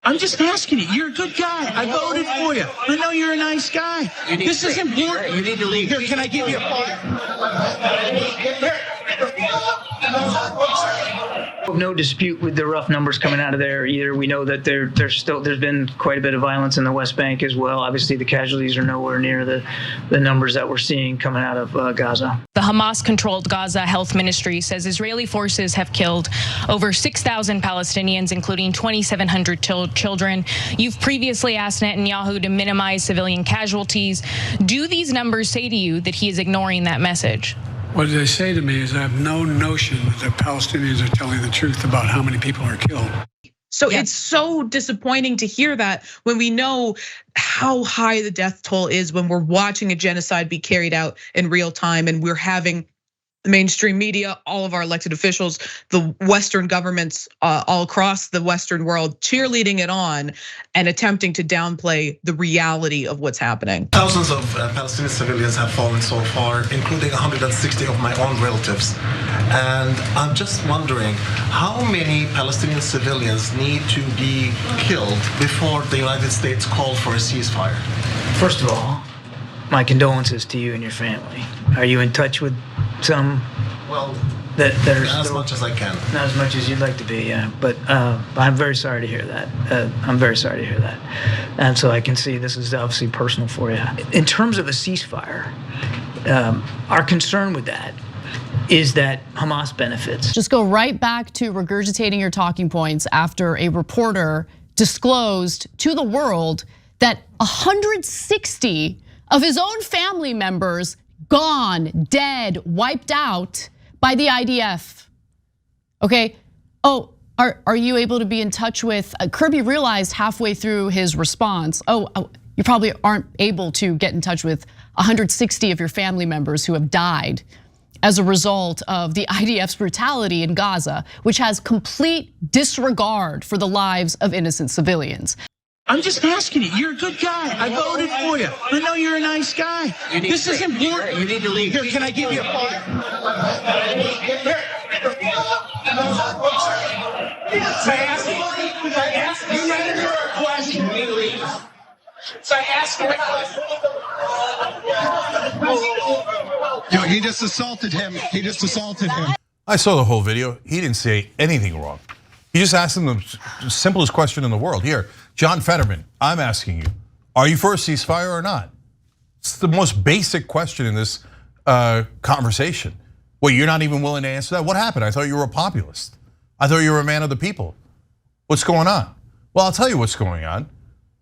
I'm just asking you. You're a good guy. I voted for you. I know you're a nice guy. This is important. You need to leave. Here, can I give you a No dispute with the rough numbers coming out of there either. We know that there's been quite a bit of violence in the West Bank as well. Obviously, the casualties are nowhere near the numbers that we're seeing coming out of Gaza. The Hamas-controlled Gaza Health Ministry says Israeli forces have killed over 6,000 Palestinians, including 2,700 children. You've previously asked Netanyahu to minimize civilian casualties. Do these numbers say to you that he is ignoring that message? What they say to me is I have no notion that the Palestinians are telling the truth about how many people are killed. So it's so disappointing to hear that when we know how high the death toll is when we're watching a genocide be carried out in real time, and we're having the mainstream media, all of our elected officials, the Western governments all across the Western world cheerleading it on and attempting to downplay the reality of what's happening. Thousands of Palestinian civilians have fallen so far, including 160 of my own relatives. And I'm just wondering, how many Palestinian civilians need to be killed before the United States called for a ceasefire? First of all, my condolences to you and your family. Are you in touch with some? Well, that are as much as I can. Not as much as you'd like to be, yeah. But I'm very sorry to hear that. I'm very sorry to hear that. And so I can see this is obviously personal for you. In terms of a ceasefire, our concern with that is that Hamas benefits. Just go right back to regurgitating your talking points after a reporter disclosed to the world that 160 of his own family members gone, dead, wiped out by the IDF. Okay, are you able to be in touch with, Kirby realized halfway through his response, you probably aren't able to get in touch with 160 of your family members who have died as a result of the IDF's brutality in Gaza, which has complete disregard for the lives of innocent civilians. I'm just asking you. You're a good guy. I voted for you. I know you're a nice guy. This is important. You need to leave. Here, can I give you a phone? So I asked him a question. Yo, he just assaulted him. I saw the whole video. He didn't say anything wrong. He just asked him the simplest question in the world. Here, John Fetterman, I'm asking you, are you for a ceasefire or not? It's the most basic question in this conversation. Well, you're not even willing to answer that? What happened? I thought you were a populist. I thought you were a man of the people. What's going on? Well, I'll tell you what's going on.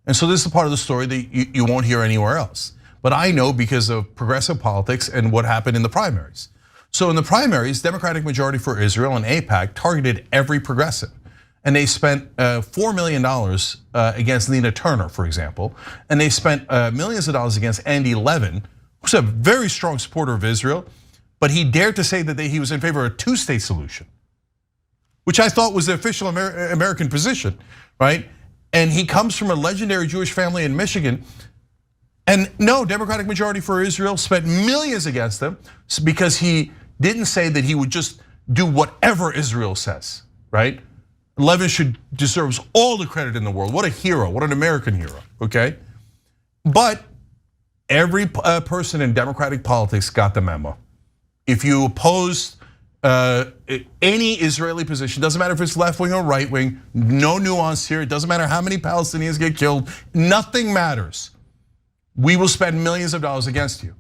And so this is the part of the story that you won't hear anywhere else. But I know because of progressive politics and what happened in the primaries. So in the primaries, Democratic Majority for Israel and AIPAC targeted every progressive. And they spent $4 million against Nina Turner, for example. And they spent millions of dollars against Andy Levin, who's a very strong supporter of Israel. But he dared to say that he was in favor of a two-state solution, which I thought was the official American position, right? And he comes from a legendary Jewish family in Michigan. And no, Democratic Majority for Israel spent millions against them because he didn't say that he would just do whatever Israel says, right? Levin deserves all the credit in the world. What a hero, what an American hero, okay? But every person in Democratic politics got the memo. If you oppose any Israeli position, doesn't matter if it's left wing or right wing, no nuance here. It doesn't matter how many Palestinians get killed, nothing matters. We will spend millions of dollars against you.